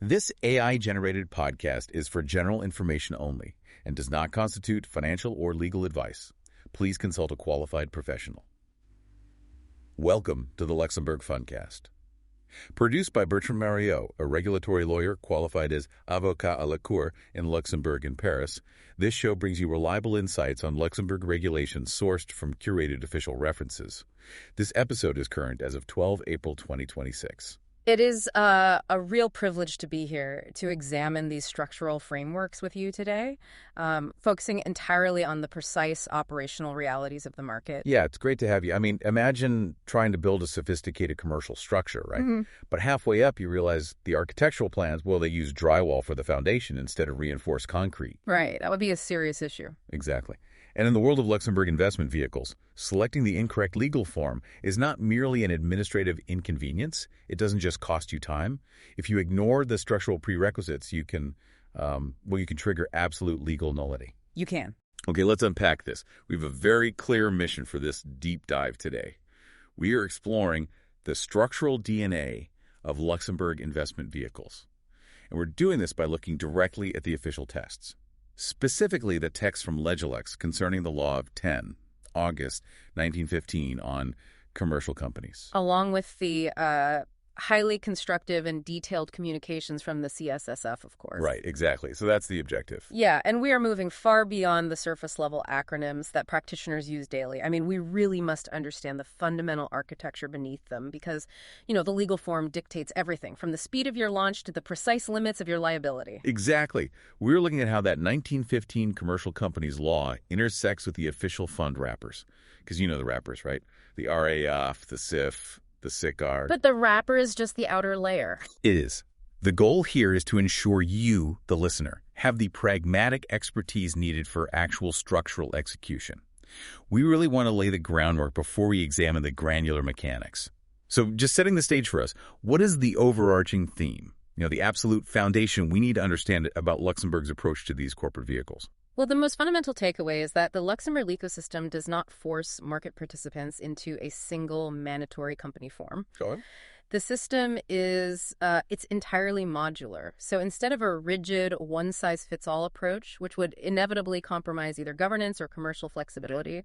This AI-generated podcast is for general information only and does not constitute financial or legal advice. Please consult a qualified professional. Welcome to the Luxembourg Fundcast. Produced by Bertrand Mariaux, a regulatory lawyer qualified as Avocat à la Cour in Luxembourg and Paris, this show brings you reliable insights on Luxembourg regulations sourced from curated official references. This episode is current as of 12 April 2026. It is a real privilege to be here to examine these structural frameworks with you today, focusing entirely on the precise operational realities of the market. Yeah, it's great to have you. I mean, imagine trying to build a sophisticated commercial structure, right? Mm-hmm. But halfway up, you realize the architectural plans, well, they use drywall for the foundation instead of reinforced concrete. Right. That would be a serious issue. Exactly. And in the world of Luxembourg investment vehicles, selecting the incorrect legal form is not merely an administrative inconvenience. It doesn't just cost you time. If you ignore the structural prerequisites, you can trigger absolute legal nullity. You can. Okay, let's unpack this. We have a very clear mission for this deep dive today. We are exploring the structural DNA of Luxembourg investment vehicles. And we're doing this by looking directly at the official texts. Specifically, the text from Legilex concerning the law of 10 August 1915 on commercial companies. Along with the highly constructive and detailed communications from the CSSF, of course. Right, exactly. So that's the objective. Yeah, and we are moving far beyond the surface-level acronyms that practitioners use daily. I mean, we really must understand the fundamental architecture beneath them because, the legal form dictates everything, from the speed of your launch to the precise limits of your liability. Exactly. We're looking at how that 1915 commercial companies law intersects with the official fund wrappers. Because you know the wrappers, right? The RAF, the CIF, the SICAR. But the wrapper is just the outer layer. It is. The goal here is to ensure you, the listener, have the pragmatic expertise needed for actual structural execution. We really want to lay the groundwork before we examine the granular mechanics. So just setting the stage for us, what is the overarching theme? The absolute foundation we need to understand about Luxembourg's approach to these corporate vehicles. Well, the most fundamental takeaway is that the Luxembourg ecosystem does not force market participants into a single mandatory company form. Go on. The system is it's entirely modular. So instead of a rigid one-size-fits-all approach, which would inevitably compromise either governance or commercial flexibility,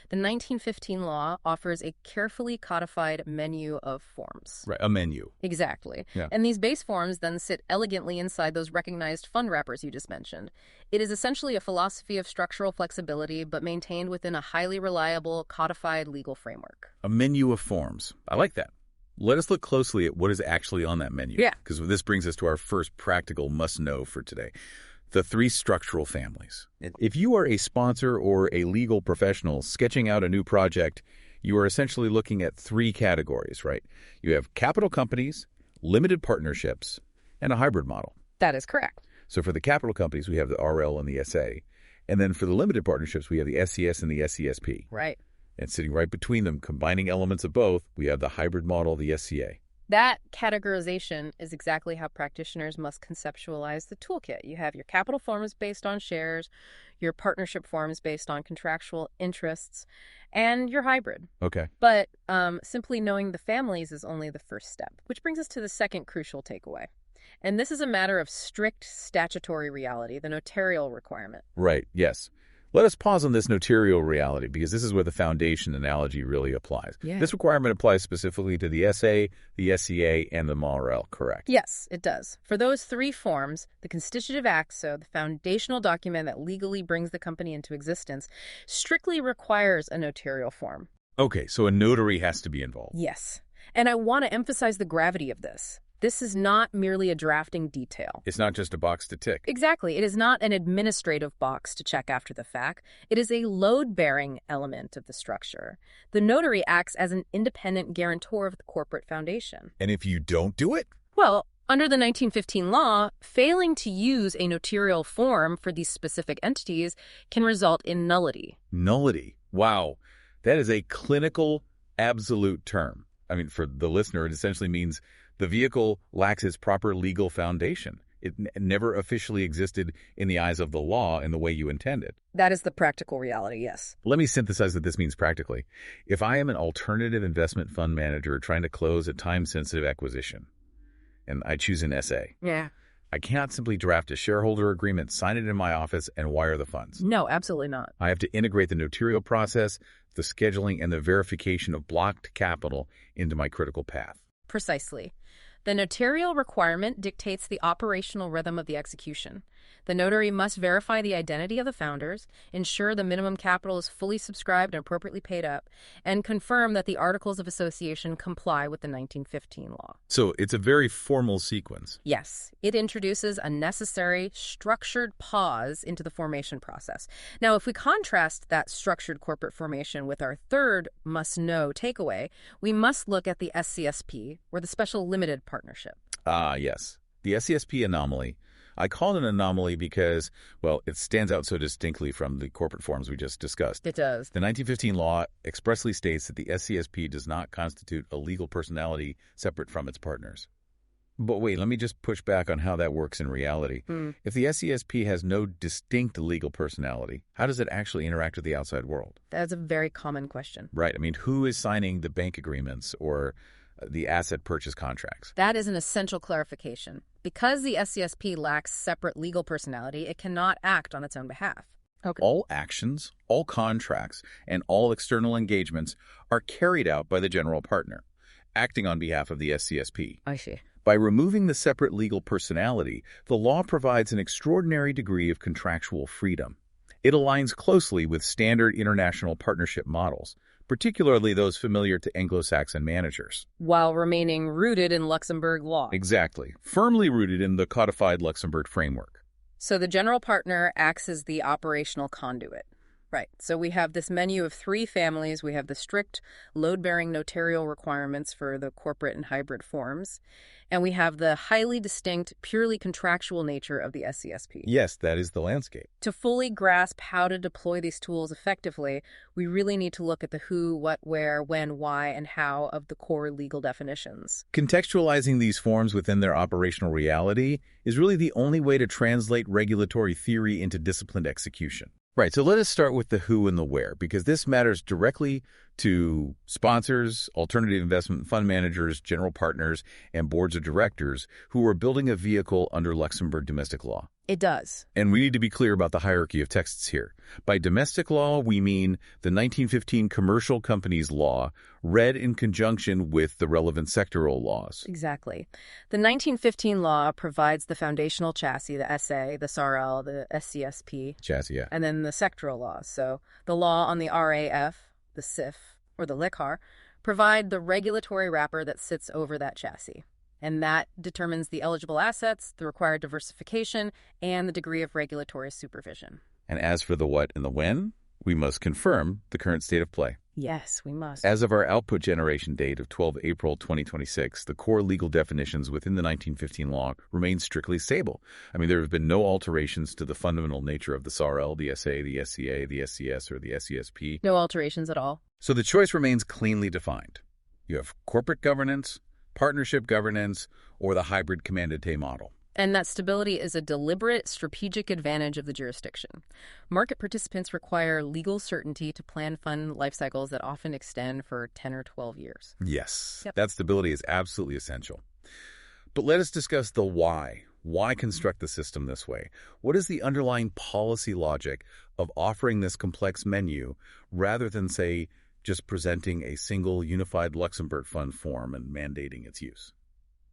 the 1915 law offers a carefully codified menu of forms. Right, a menu. Exactly. Yeah. And these base forms then sit elegantly inside those recognized fund wrappers you just mentioned. It is essentially a philosophy of structural flexibility, but maintained within a highly reliable, codified legal framework. A menu of forms. I like that. Let us look closely at what is actually on that menu. Yeah. Because this brings us to our first practical must-know for today. The three structural families. If you are a sponsor or a legal professional sketching out a new project, you are essentially looking at three categories, right? You have capital companies, limited partnerships, and a hybrid model. That is correct. So for the capital companies, we have the RL and the SA. And then for the limited partnerships, we have the SCS and the SCSP. Right. And sitting right between them, combining elements of both, we have the hybrid model, the SCA. That categorization is exactly how practitioners must conceptualize the toolkit. You have your capital forms based on shares, your partnership forms based on contractual interests, and your hybrid. Okay. But simply knowing the families is only the first step, which brings us to the second crucial takeaway. And this is a matter of strict statutory reality, the notarial requirement. Right, yes. Let us pause on this notarial reality because this is where the foundation analogy really applies. Yeah. This requirement applies specifically to the SA, the SCA, and the MRL, correct? Yes, it does. For those three forms, the constitutive act, so the foundational document that legally brings the company into existence, strictly requires a notarial form. Okay, so a notary has to be involved. Yes. And I want to emphasize the gravity of this. This is not merely a drafting detail. It's not just a box to tick. Exactly. It is not an administrative box to check after the fact. It is a load-bearing element of the structure. The notary acts as an independent guarantor of the corporate foundation. And if you don't do it? Well, under the 1915 law, failing to use a notarial form for these specific entities can result in nullity. Nullity. Wow. That is a clinical absolute term. I mean, for the listener, it essentially means the vehicle lacks its proper legal foundation. It never officially existed in the eyes of the law in the way you intended. That is the practical reality, yes. Let me synthesize what this means practically. If I am an alternative investment fund manager trying to close a time-sensitive acquisition, and I choose an SA, Yeah. I cannot simply draft a shareholder agreement, sign it in my office, and wire the funds. No, absolutely not. I have to integrate the notarial process, the scheduling, and the verification of blocked capital into my critical path. Precisely. The notarial requirement dictates the operational rhythm of the execution. The notary must verify the identity of the founders, ensure the minimum capital is fully subscribed and appropriately paid up, and confirm that the Articles of Association comply with the 1915 law. So it's a very formal sequence. Yes, it introduces a necessary structured pause into the formation process. Now, if we contrast that structured corporate formation with our third must-know takeaway, we must look at the SCSP, or the Special Limited Partnership. Yes. The SCSP anomaly. I call it an anomaly because, well, it stands out so distinctly from the corporate forms we just discussed. It does. The 1915 law expressly states that the SCSP does not constitute a legal personality separate from its partners. But wait, let me just push back on how that works in reality. If the SCSP has no distinct legal personality, how does it actually interact with the outside world? That's a very common question. Right. I mean, who is signing the bank agreements or the asset purchase contracts? That is an essential clarification. Because the SCSP lacks separate legal personality, it cannot act on its own behalf. Okay. All actions, all contracts, and all external engagements are carried out by the general partner, acting on behalf of the SCSP. I see. By removing the separate legal personality, the law provides an extraordinary degree of contractual freedom. It aligns closely with standard international partnership models, particularly those familiar to Anglo-Saxon managers. While remaining rooted in Luxembourg law. Exactly. Firmly rooted in the codified Luxembourg framework. So the general partner acts as the operational conduit. Right. So we have this menu of three families. We have the strict load-bearing notarial requirements for the corporate and hybrid forms. And we have the highly distinct, purely contractual nature of the SCSP. Yes, that is the landscape. To fully grasp how to deploy these tools effectively, we really need to look at the who, what, where, when, why, and how of the core legal definitions. Contextualizing these forms within their operational reality is really the only way to translate regulatory theory into disciplined execution. Right, so let us start with the who and the where, because this matters directly to sponsors, alternative investment fund managers, general partners, and boards of directors who are building a vehicle under Luxembourg domestic law. It does. And we need to be clear about the hierarchy of texts here. By domestic law, we mean the 1915 Commercial Companies Law, read in conjunction with the relevant sectoral laws. Exactly. The 1915 law provides the foundational chassis, the SA, the SRL, the SCSP. Chassis, yeah. And then the sectoral laws. So the law on the RAF, the SIF, or the LICAR, provide the regulatory wrapper that sits over that chassis. And that determines the eligible assets, the required diversification, and the degree of regulatory supervision. And as for the what and the when, we must confirm the current state of play. Yes, we must. As of our output generation date of 12 April 2026, the core legal definitions within the 1915 law remain strictly stable. I mean, there have been no alterations to the fundamental nature of the SRL, the SA, the SCA, the SCS, or the SCSP. No alterations at all. So the choice remains cleanly defined. You have corporate governance, partnership governance, or the hybrid commandite model. And that stability is a deliberate strategic advantage of the jurisdiction. Market participants require legal certainty to plan fund life cycles that often extend for 10 or 12 years. Yes, Yep. That stability is absolutely essential. But let us discuss the why. Why construct the system this way? What is the underlying policy logic of offering this complex menu rather than, say, just presenting a single unified Luxembourg fund form and mandating its use?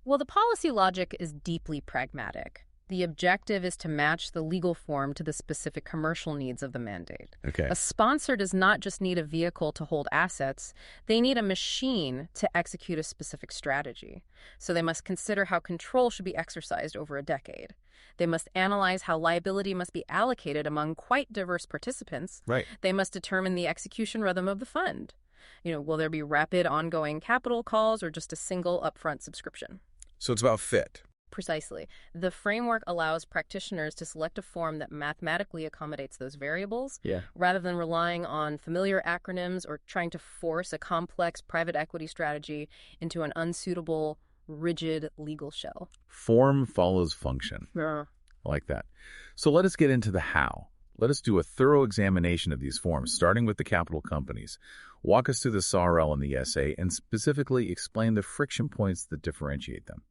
Well, the policy logic is deeply pragmatic. The objective is to match the legal form to the specific commercial needs of the mandate. Okay. A sponsor does not just need a vehicle to hold assets, they need a machine to execute a specific strategy. So they must consider how control should be exercised over a decade. They must analyze how liability must be allocated among quite diverse participants. Right. They must determine the execution rhythm of the fund. Will there be rapid ongoing capital calls or just a single upfront subscription? So it's about fit. Precisely. The framework allows practitioners to select a form that mathematically accommodates those variables, rather than relying on familiar acronyms or trying to force a complex private equity strategy into an unsuitable, rigid legal shell. Form follows function. Yeah. I like that. So let us get into the how. Let us do a thorough examination of these forms, starting with the capital companies. Walk us through the SRL and the SA, and specifically explain the friction points that differentiate them.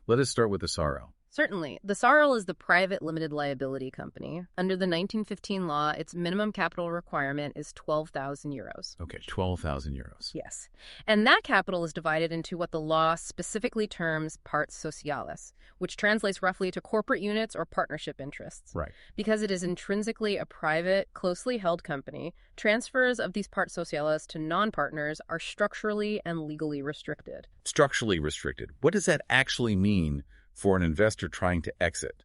Let us start with the SRL. Certainly. The SARL is the private limited liability company. Under the 1915 law, its minimum capital requirement is 12,000 euros. Okay, 12,000 euros. Yes. And that capital is divided into what the law specifically terms parts sociales, which translates roughly to corporate units or partnership interests. Right. Because it is intrinsically a private, closely held company, transfers of these parts sociales to non-partners are structurally and legally restricted. Structurally restricted. What does that actually mean for an investor trying to exit?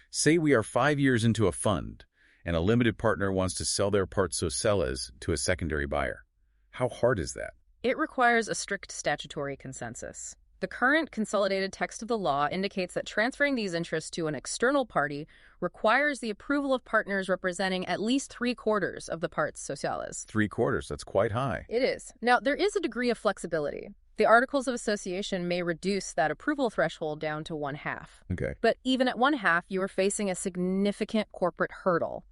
Say we are 5 years into a fund and a limited partner wants to sell their parts sociales to a secondary buyer. How hard is that? It requires a strict statutory consensus. The current consolidated text of the law indicates that transferring these interests to an external party requires the approval of partners representing at least 3/4 of the parts sociales. 3/4, that's quite high. It is. Now, there is a degree of flexibility. The Articles of Association may reduce that approval threshold down to 1/2. Okay. But even at 1/2, you are facing a significant corporate hurdle.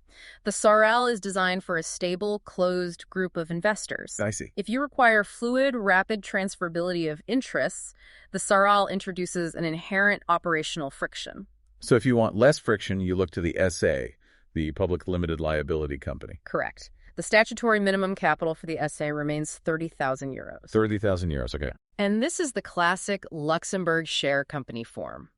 The SARL is designed for a stable, closed group of investors. I see. If you require fluid, rapid transferability of interests, the SARL introduces an inherent operational friction. So if you want less friction, you look to the SA, the Public Limited Liability Company. Correct. The statutory minimum capital for the SA remains 30,000 euros. 30,000 euros, okay. And this is the classic Luxembourg share company form.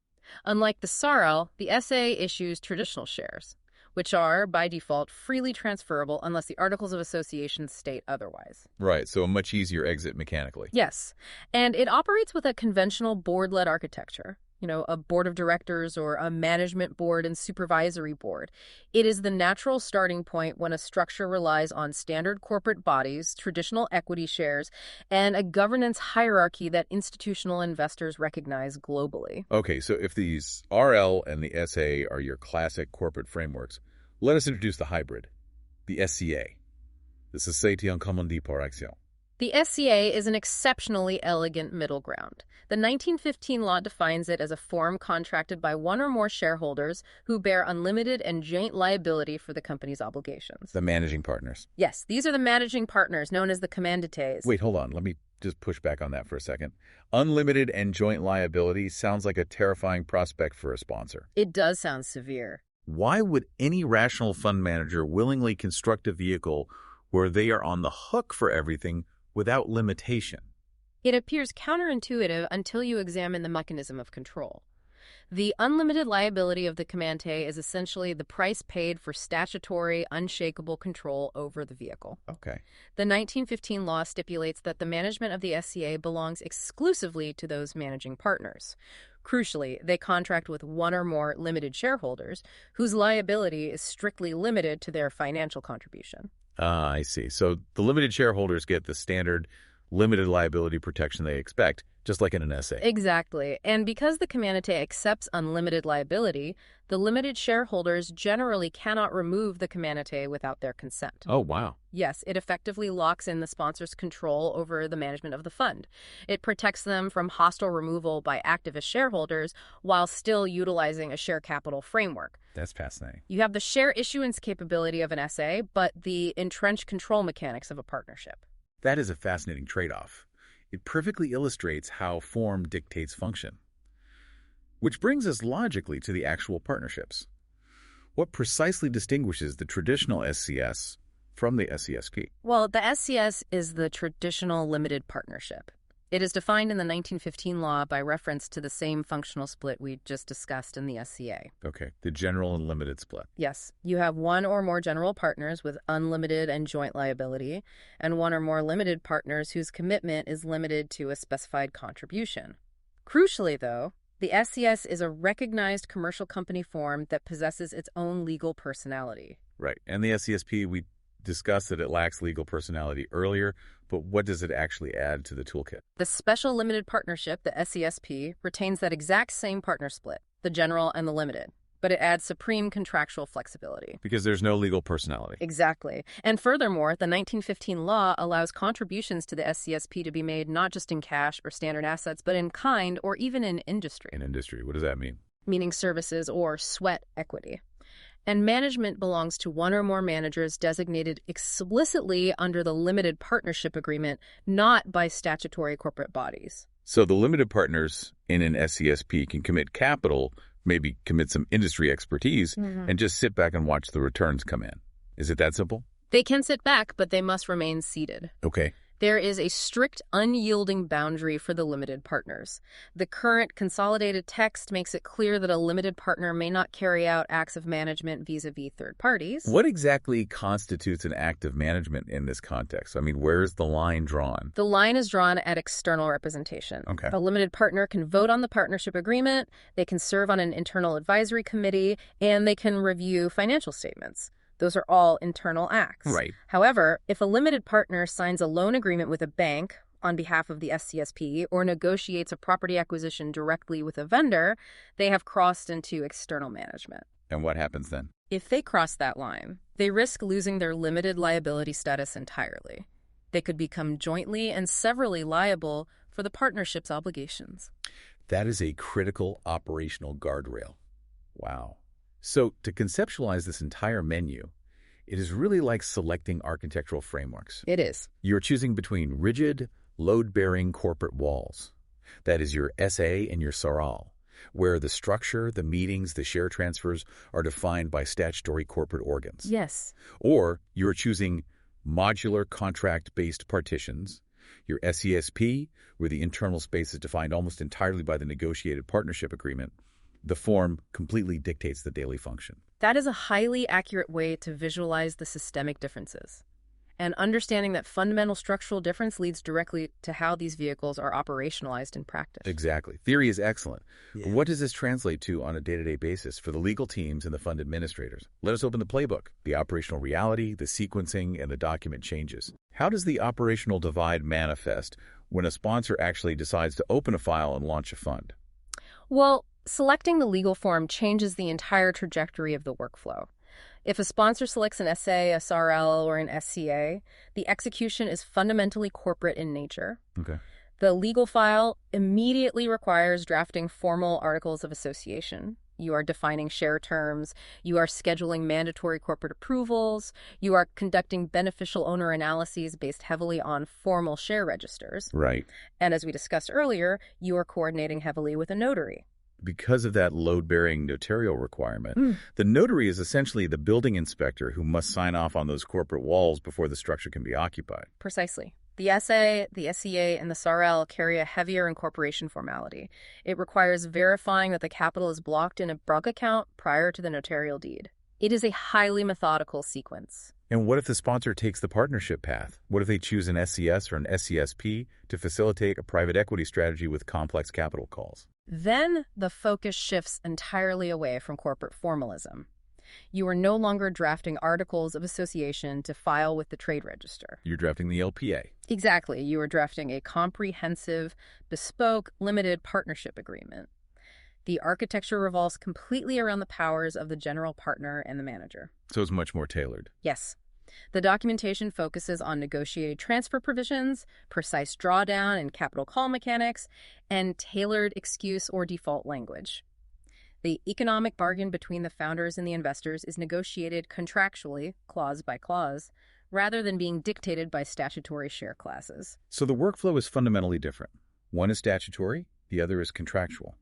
Unlike the SARL, the SA issues traditional shares, which are, by default, freely transferable unless the Articles of Association state otherwise. Right, so a much easier exit mechanically. Yes, and it operates with a conventional board-led architecture. A board of directors or a management board and supervisory board. It is the natural starting point when a structure relies on standard corporate bodies, traditional equity shares, and a governance hierarchy that institutional investors recognize globally. Okay, so if these RL and the SA are your classic corporate frameworks, let us introduce the hybrid, the SCA, the Société en Commandite par Action. The SCA is an exceptionally elegant middle ground. The 1915 law defines it as a form contracted by one or more shareholders who bear unlimited and joint liability for the company's obligations. The managing partners. Yes, these are the managing partners, known as the commandites. Wait, hold on. Let me just push back on that for a second. Unlimited and joint liability sounds like a terrifying prospect for a sponsor. It does sound severe. Why would any rational fund manager willingly construct a vehicle where they are on the hook for everything without limitation? It appears counterintuitive until you examine the mechanism of control. The unlimited liability of the commandite is essentially the price paid for statutory, unshakable control over the vehicle. Okay. The 1915 law stipulates that the management of the SCA belongs exclusively to those managing partners. Crucially, they contract with one or more limited shareholders whose liability is strictly limited to their financial contribution. I see. So the limited shareholders get the standard limited liability protection they expect, just like in an SA. Exactly. And because the commandite accepts unlimited liability, the limited shareholders generally cannot remove the commandite without their consent. Oh, wow. Yes, it effectively locks in the sponsor's control over the management of the fund. It protects them from hostile removal by activist shareholders while still utilizing a share capital framework. That's fascinating. You have the share issuance capability of an SA, but the entrenched control mechanics of a partnership. That is a fascinating trade-off. It perfectly illustrates how form dictates function. Which brings us logically to the actual partnerships. What precisely distinguishes the traditional SCS from the SCSP? Well, the SCS is the traditional limited partnership. It is defined in the 1915 law by reference to the same functional split we just discussed in the SCA. Okay, the general and limited split. Yes, you have one or more general partners with unlimited and joint liability, and one or more limited partners whose commitment is limited to a specified contribution. Crucially, though, the SCS is a recognized commercial company form that possesses its own legal personality. Right, and the SCSP, we discussed that it lacks legal personality earlier, but what does it actually add to the toolkit? The special limited partnership, the SCSP, retains that exact same partner split, the general and the limited, but it adds supreme contractual flexibility. Because there's no legal personality. Exactly. And furthermore, the 1915 law allows contributions to the SCSP to be made not just in cash or standard assets, but in kind or even in industry. In industry, what does that mean? Meaning services or sweat equity. And management belongs to one or more managers designated explicitly under the limited partnership agreement, not by statutory corporate bodies. So the limited partners in an SCSP can commit capital maybe commit some industry expertise, and just sit back and watch the returns come in. Is it that simple? They can sit back, but they must remain seated. Okay. There is a strict, unyielding boundary for the limited partners. The current consolidated text makes it clear that a limited partner may not carry out acts of management vis-a-vis third parties. What exactly constitutes an act of management in this context? I mean, where's the line drawn? The line is drawn at external representation. Okay. A limited partner can vote on the partnership agreement, they can serve on an internal advisory committee, and they can review financial statements. Those are all internal acts. Right. However, if a limited partner signs a loan agreement with a bank on behalf of the SCSP or negotiates a property acquisition directly with a vendor, they have crossed into external management. And what happens then? If they cross that line, they risk losing their limited liability status entirely. They could become jointly and severally liable for the partnership's obligations. That is a critical operational guardrail. Wow. So to conceptualize this entire menu, it is really like selecting architectural frameworks. It is. You're choosing between rigid, load-bearing corporate walls. That is your SA and your SARL, where the structure, the meetings, the share transfers are defined by statutory corporate organs. Yes. Or you're choosing modular contract-based partitions, your SESP, where the internal space is defined almost entirely by the negotiated partnership agreement. The form completely dictates the daily function. That is a highly accurate way to visualize the systemic differences. And understanding that fundamental structural difference leads directly to how these vehicles are operationalized in practice. Exactly. Theory is excellent. Yeah. But what does this translate to on a day-to-day basis for the legal teams and the fund administrators? Let us open the playbook, the operational reality, the sequencing, and the document changes. How does the operational divide manifest when a sponsor actually decides to open a file and launch a fund? Well, selecting the legal form changes the entire trajectory of the workflow. If a sponsor selects an SA, a SRL, or an SCA, the execution is fundamentally corporate in nature. Okay. The legal file immediately requires drafting formal articles of association. You are defining share terms. You are scheduling mandatory corporate approvals. You are conducting beneficial owner analyses based heavily on formal share registers. Right. And as we discussed earlier, you are coordinating heavily with a notary. Because of that load-bearing notarial requirement, the notary is essentially the building inspector who must sign off on those corporate walls before the structure can be occupied. Precisely. The SA, the SCA, and the SRL carry a heavier incorporation formality. It requires verifying that the capital is blocked in a BRUC account prior to the notarial deed. It is a highly methodical sequence. And what if the sponsor takes the partnership path? What if they choose an SCS or an SCSP to facilitate a private equity strategy with complex capital calls? Then the focus shifts entirely away from corporate formalism. You are no longer drafting articles of association to file with the trade register. You're drafting the LPA. Exactly. You are drafting a comprehensive, bespoke, limited partnership agreement. The architecture revolves completely around the powers of the general partner and the manager. So it's much more tailored. Yes. The documentation focuses on negotiated transfer provisions, precise drawdown and capital call mechanics, and tailored excuse or default language. The economic bargain between the founders and the investors is negotiated contractually, clause by clause, rather than being dictated by statutory share classes. So the workflow is fundamentally different. One is statutory, the other is contractual.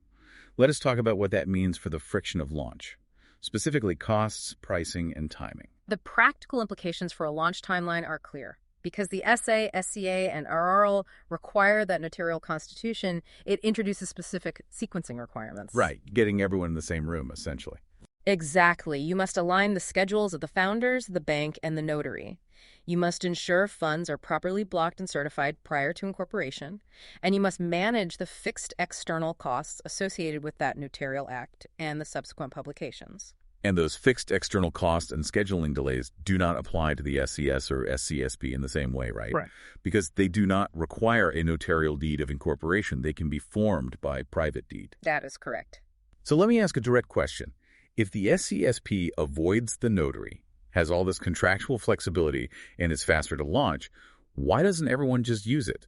Let us talk about what that means for the friction of launch, specifically costs, pricing, and timing. The practical implications for a launch timeline are clear. Because the SA, SCA, and RRL require that notarial constitution, it introduces specific sequencing requirements. Right, getting everyone in the same room, essentially. Exactly. You must align the schedules of the founders, the bank, and the notary. You must ensure funds are properly blocked and certified prior to incorporation, and you must manage the fixed external costs associated with that notarial act and the subsequent publications. And those fixed external costs and scheduling delays do not apply to the SCS or SCSP in the same way, right? Right. Because they do not require a notarial deed of incorporation. They can be formed by private deed. That is correct. So let me ask a direct question. If the SCSP avoids the notary, has all this contractual flexibility, and is faster to launch, why doesn't everyone just use it?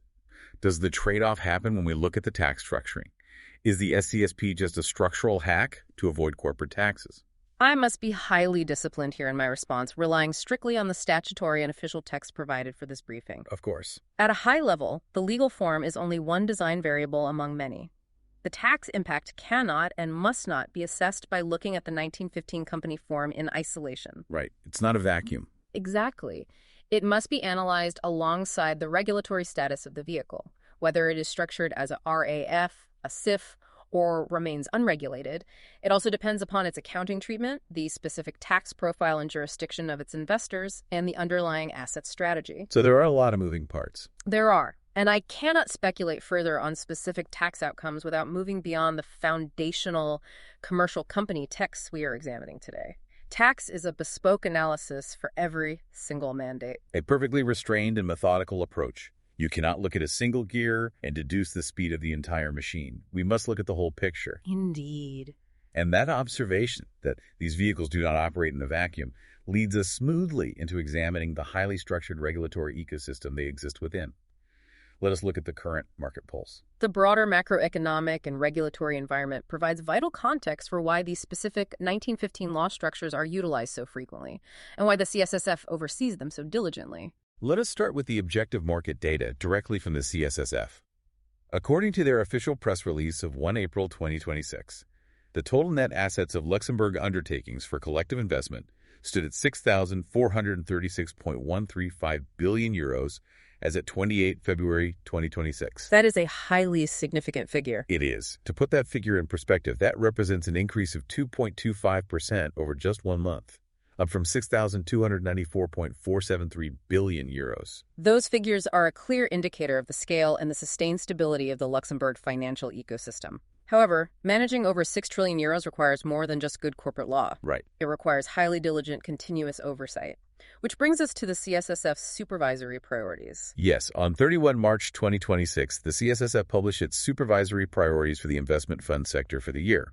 Does the trade-off happen when we look at the tax structuring? Is the SCSP just a structural hack to avoid corporate taxes? I must be highly disciplined here in my response, relying strictly on the statutory and official text provided for this briefing. Of course. At a high level, the legal form is only one design variable among many. The tax impact cannot and must not be assessed by looking at the 1915 company form in isolation. Right. It's not a vacuum. Exactly. It must be analyzed alongside the regulatory status of the vehicle, whether it is structured as a RAF, a SIF, or remains unregulated. It also depends upon its accounting treatment, the specific tax profile and jurisdiction of its investors, and the underlying asset strategy. So there are a lot of moving parts. There are. And I cannot speculate further on specific tax outcomes without moving beyond the foundational commercial company texts we are examining today. Tax is a bespoke analysis for every single mandate. A perfectly restrained and methodical approach. You cannot look at a single gear and deduce the speed of the entire machine. We must look at the whole picture. Indeed. And that observation that these vehicles do not operate in a vacuum leads us smoothly into examining the highly structured regulatory ecosystem they exist within. Let us look at the current market pulse. The broader macroeconomic and regulatory environment provides vital context for why these specific 1915 law structures are utilized so frequently, and why the CSSF oversees them so diligently. Let us start with the objective market data directly from the CSSF. According to their official press release of 1 April 2026, the total net assets of Luxembourg undertakings for collective investment stood at 6,436.135 billion euros as at 28 February 2026. That is a highly significant figure. It is. To put that figure in perspective, that represents an increase of 2.25% over just 1 month, up from 6,294.473 billion euros. Those figures are a clear indicator of the scale and the sustained stability of the Luxembourg financial ecosystem. However, managing over 6 trillion euros requires more than just good corporate law. Right. It requires highly diligent, continuous oversight. Which brings us to the CSSF's supervisory priorities. Yes, on 31 March 2026, the CSSF published its supervisory priorities for the investment fund sector for the year.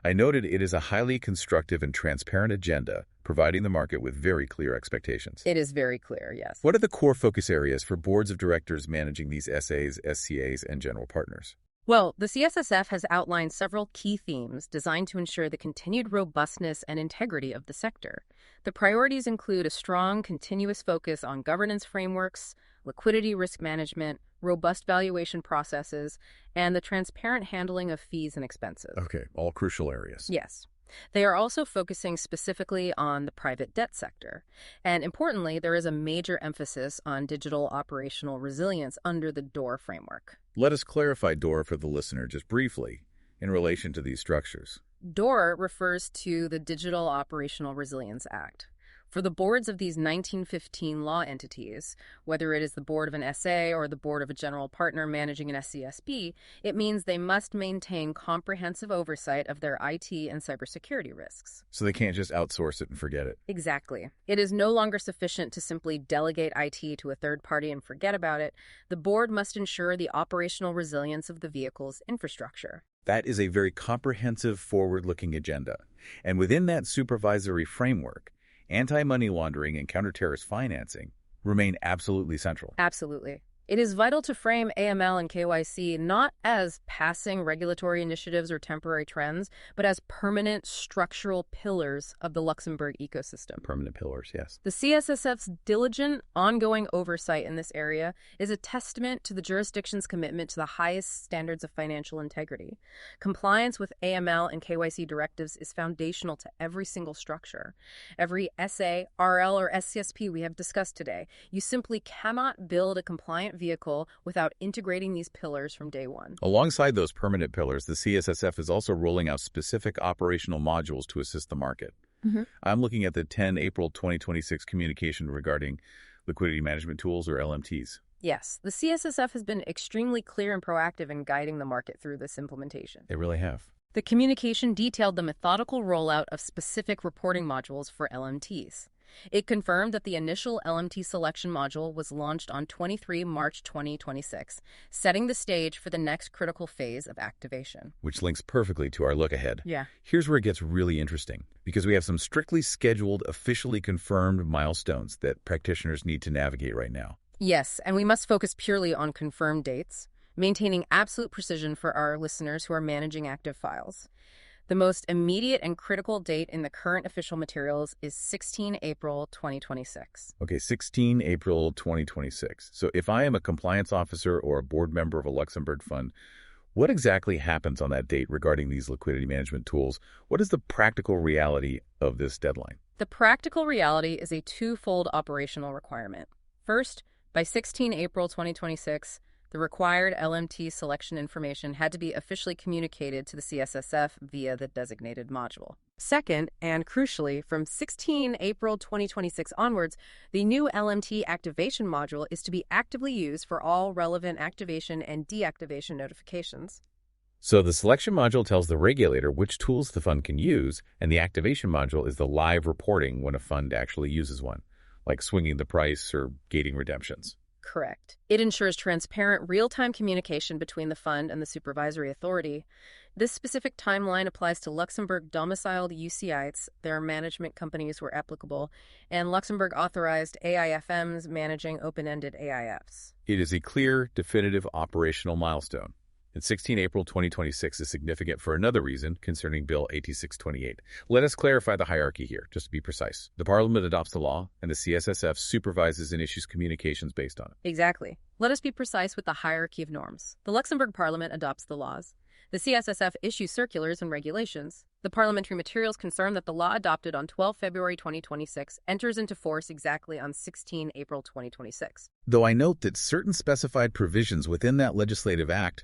I noted it is a highly constructive and transparent agenda, providing the market with very clear expectations. It is very clear, yes. What are the core focus areas for boards of directors managing these SAs, SCAs, and general partners? Well, the CSSF has outlined several key themes designed to ensure the continued robustness and integrity of the sector. The priorities include a strong, continuous focus on governance frameworks, liquidity risk management, robust valuation processes, and the transparent handling of fees and expenses. Okay, all crucial areas. Yes. They are also focusing specifically on the private debt sector. And importantly, there is a major emphasis on digital operational resilience under the DOR framework. Let us clarify DOR for the listener just briefly in relation to these structures. DOR refers to the Digital Operational Resilience Act. For the boards of these 1915 law entities, whether it is the board of an SA or the board of a general partner managing an SCSB, it means they must maintain comprehensive oversight of their IT and cybersecurity risks. So they can't just outsource it and forget it. Exactly. It is no longer sufficient to simply delegate IT to a third party and forget about it. The board must ensure the operational resilience of the vehicle's infrastructure. That is a very comprehensive, forward-looking agenda. And within that supervisory framework, anti-money laundering and counter-terrorist financing remain absolutely central. Absolutely. It is vital to frame AML and KYC not as passing regulatory initiatives or temporary trends, but as permanent structural pillars of the Luxembourg ecosystem. Permanent pillars, yes. The CSSF's diligent, ongoing oversight in this area is a testament to the jurisdiction's commitment to the highest standards of financial integrity. Compliance with AML and KYC directives is foundational to every single structure. Every SA, RL, or SCSP we have discussed today. You simply cannot build a compliant vehicle without integrating these pillars from day one. Alongside those permanent pillars, the CSSF is also rolling out specific operational modules to assist the market. I'm looking at the 10 April 2026 communication regarding liquidity management tools, or LMTs. Yes, the CSSF has been extremely clear and proactive in guiding the market through this implementation. They really have. The communication detailed the methodical rollout of specific reporting modules for LMTs. It confirmed that the initial LMT selection module was launched on 23 March 2026, setting the stage for the next critical phase of activation. Which links perfectly to our look ahead. Yeah. Here's where it gets really interesting, because we have some strictly scheduled, officially confirmed milestones that practitioners need to navigate right now. Yes, and we must focus purely on confirmed dates, maintaining absolute precision for our listeners who are managing active files. The most immediate and critical date in the current official materials is 16 April 2026. Okay, 16 April 2026. So if I am a compliance officer or a board member of a Luxembourg fund, What exactly happens on that date regarding these liquidity management tools? What is the practical reality of this deadline? The practical reality is a twofold operational requirement. First, by 16 April 2026, the required LMT selection information had to be officially communicated to the CSSF via the designated module. Second, and crucially, from 16 April 2026 onwards, the new LMT activation module is to be actively used for all relevant activation and deactivation notifications. So the selection module tells the regulator which tools the fund can use, and the activation module is the live reporting when a fund actually uses one, like swinging the price or gating redemptions. Correct. It ensures transparent, real-time communication between the fund and the supervisory authority. This specific timeline applies to Luxembourg-domiciled UCITES, their management companies where applicable, and Luxembourg-authorized AIFMs managing open-ended AIFs. It is a clear, definitive operational milestone. And 16 April 2026 is significant for another reason concerning Bill 8628. Let us clarify the hierarchy here, just to be precise. The Parliament adopts the law, and the CSSF supervises and issues communications based on it. Exactly. Let us be precise with the hierarchy of norms. The Luxembourg Parliament adopts the laws. The CSSF issues circulars and regulations. The parliamentary materials confirm that the law adopted on 12 February 2026 enters into force exactly on 16 April 2026. Though I note that certain specified provisions within that legislative act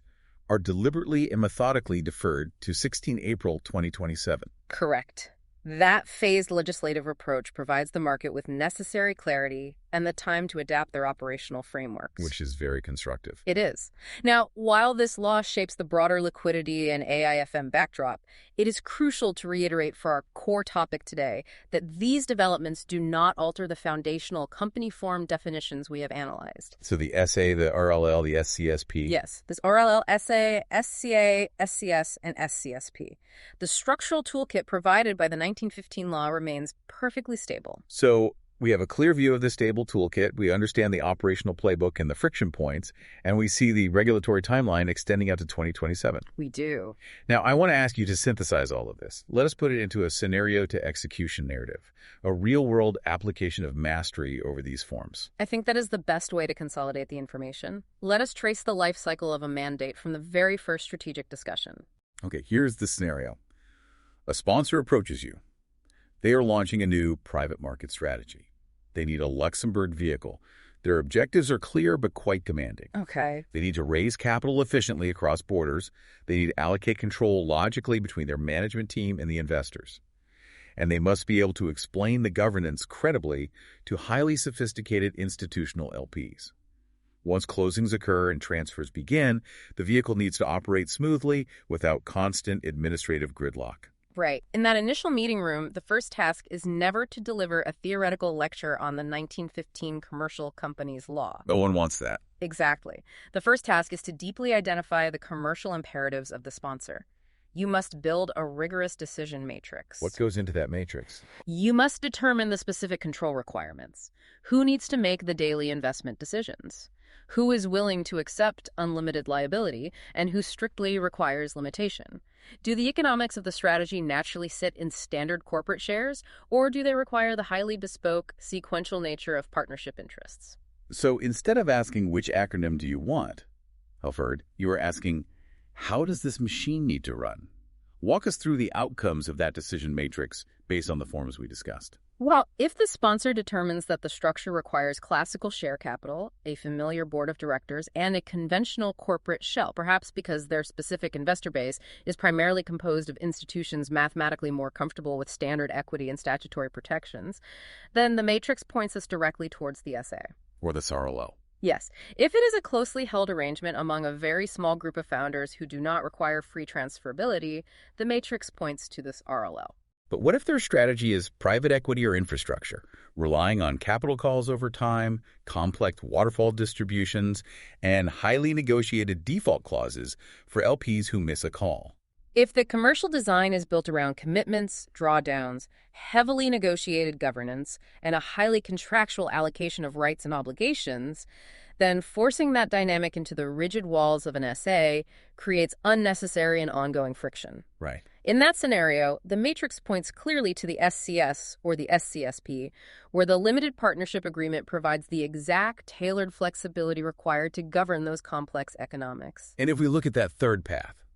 are deliberately and methodically deferred to 16 April 2027. Correct. That phased legislative approach provides the market with necessary clarity and the time to adapt their operational frameworks. Which is very constructive. It is. Now, while this law shapes the broader liquidity and AIFM backdrop, it is crucial to reiterate for our core topic today that these developments do not alter the foundational company form definitions we have analyzed. So the SA, the RLL, the SCSP. Yes, this RLL, SA, SCA, SCS, and SCSP. The structural toolkit provided by the 1915 law remains perfectly stable. So we have a clear view of the stable toolkit, we understand the operational playbook and the friction points, and we see the regulatory timeline extending out to 2027. We do. Now, I want to ask you to synthesize all of this. Let us put it into a scenario-to-execution narrative, a real-world application of mastery over these forms. I think that is the best way to consolidate the information. Let us trace the life cycle of a mandate from the very first strategic discussion. Okay, here's the scenario. A sponsor approaches you. They are launching a new private market strategy. They need a Luxembourg vehicle. Their objectives are clear but quite demanding. Okay. They need to raise capital efficiently across borders. They need to allocate control logically between their management team and the investors. And they must be able to explain the governance credibly to highly sophisticated institutional LPs. Once closings occur and transfers begin, the vehicle needs to operate smoothly without constant administrative gridlock. Right. In that initial meeting room, the first task is never to deliver a theoretical lecture on the 1915 Commercial Companies Law. No one wants that. Exactly. The first task is to deeply identify the commercial imperatives of the sponsor. You must build a rigorous decision matrix. What goes into that matrix? You must determine the specific control requirements. Who needs to make the daily investment decisions? Who is willing to accept unlimited liability, and who strictly requires limitation? Do the economics of the strategy naturally sit in standard corporate shares, or do they require the highly bespoke, sequential nature of partnership interests? So instead of asking which acronym do you want, Helford, you are asking, how does this machine need to run? Walk us through the outcomes of that decision matrix based on the forms we discussed. Well, if the sponsor determines that the structure requires classical share capital, a familiar board of directors, and a conventional corporate shell, perhaps because their specific investor base is primarily composed of institutions mathematically more comfortable with standard equity and statutory protections, then the matrix points us directly towards the SA. Or the RLL. Yes. If it is a closely held arrangement among a very small group of founders who do not require free transferability, the matrix points to this RLL. But what if their strategy is private equity or infrastructure, relying on capital calls over time, complex waterfall distributions, and highly negotiated default clauses for LPs who miss a call? If the commercial design is built around commitments, drawdowns, heavily negotiated governance, and a highly contractual allocation of rights and obligations, then forcing that dynamic into the rigid walls of an SA creates unnecessary and ongoing friction. Right. In that scenario, the matrix points clearly to the SCS or the SCSP, where the limited partnership agreement provides the exact tailored flexibility required to govern those complex economics. And if we look at that third path,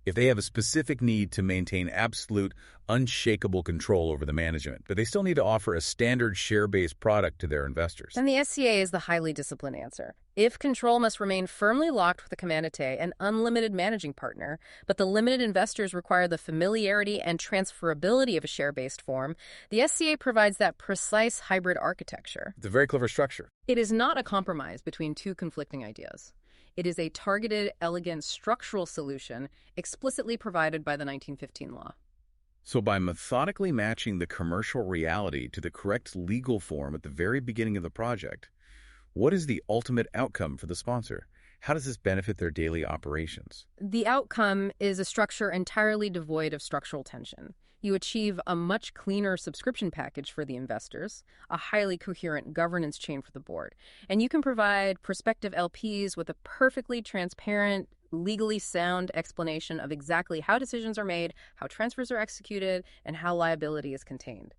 if they have a specific need to maintain absolute, unshakable control over the management, but they still need to offer a standard share-based product to their investors, Then the SCA is the highly disciplined answer. If control must remain firmly locked with a commandite, an unlimited managing partner, but the limited investors require the familiarity and transferability of a share-based form, the SCA provides that precise hybrid architecture. it's a very clever structure. It is not a compromise between two conflicting ideas. It is a targeted, elegant, structural solution explicitly provided by the 1915 law. So by methodically matching the commercial reality to the correct legal form at the very beginning of the project, what is the ultimate outcome for the sponsor? How does this benefit their daily operations? The outcome is a structure entirely devoid of structural tension. You achieve a much cleaner subscription package for the investors, a highly coherent governance chain for the board, and you can provide prospective LPs with a perfectly transparent, legally sound explanation of exactly how decisions are made, how transfers are executed, and how liability is contained.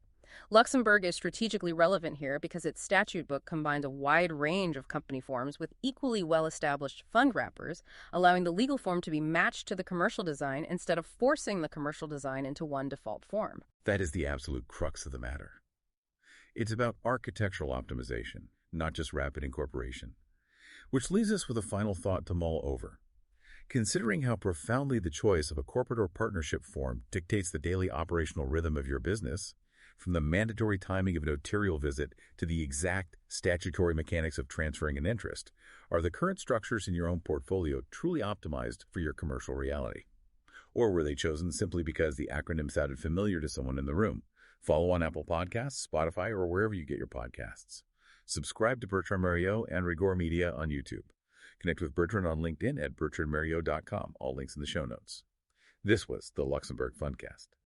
Luxembourg is strategically relevant here because its statute book combines a wide range of company forms with equally well-established fund wrappers, allowing the legal form to be matched to the commercial design instead of forcing the commercial design into one default form. That is the absolute crux of the matter. It's about architectural optimization, not just rapid incorporation. Which leaves us with a final thought to mull over. Considering how profoundly the choice of a corporate or partnership form dictates the daily operational rhythm of your business, from the mandatory timing of a notarial visit to the exact statutory mechanics of transferring an interest, are the current structures in your own portfolio truly optimized for your commercial reality? Or were they chosen simply because the acronym sounded familiar to someone in the room? Follow on Apple Podcasts, Spotify, or wherever you get your podcasts. Subscribe to Bertrand Mariaux and Rigor Media on YouTube. Connect with Bertrand on LinkedIn at bertrandmariaux.com. All links in the show notes. This was the Luxembourg Fundcast.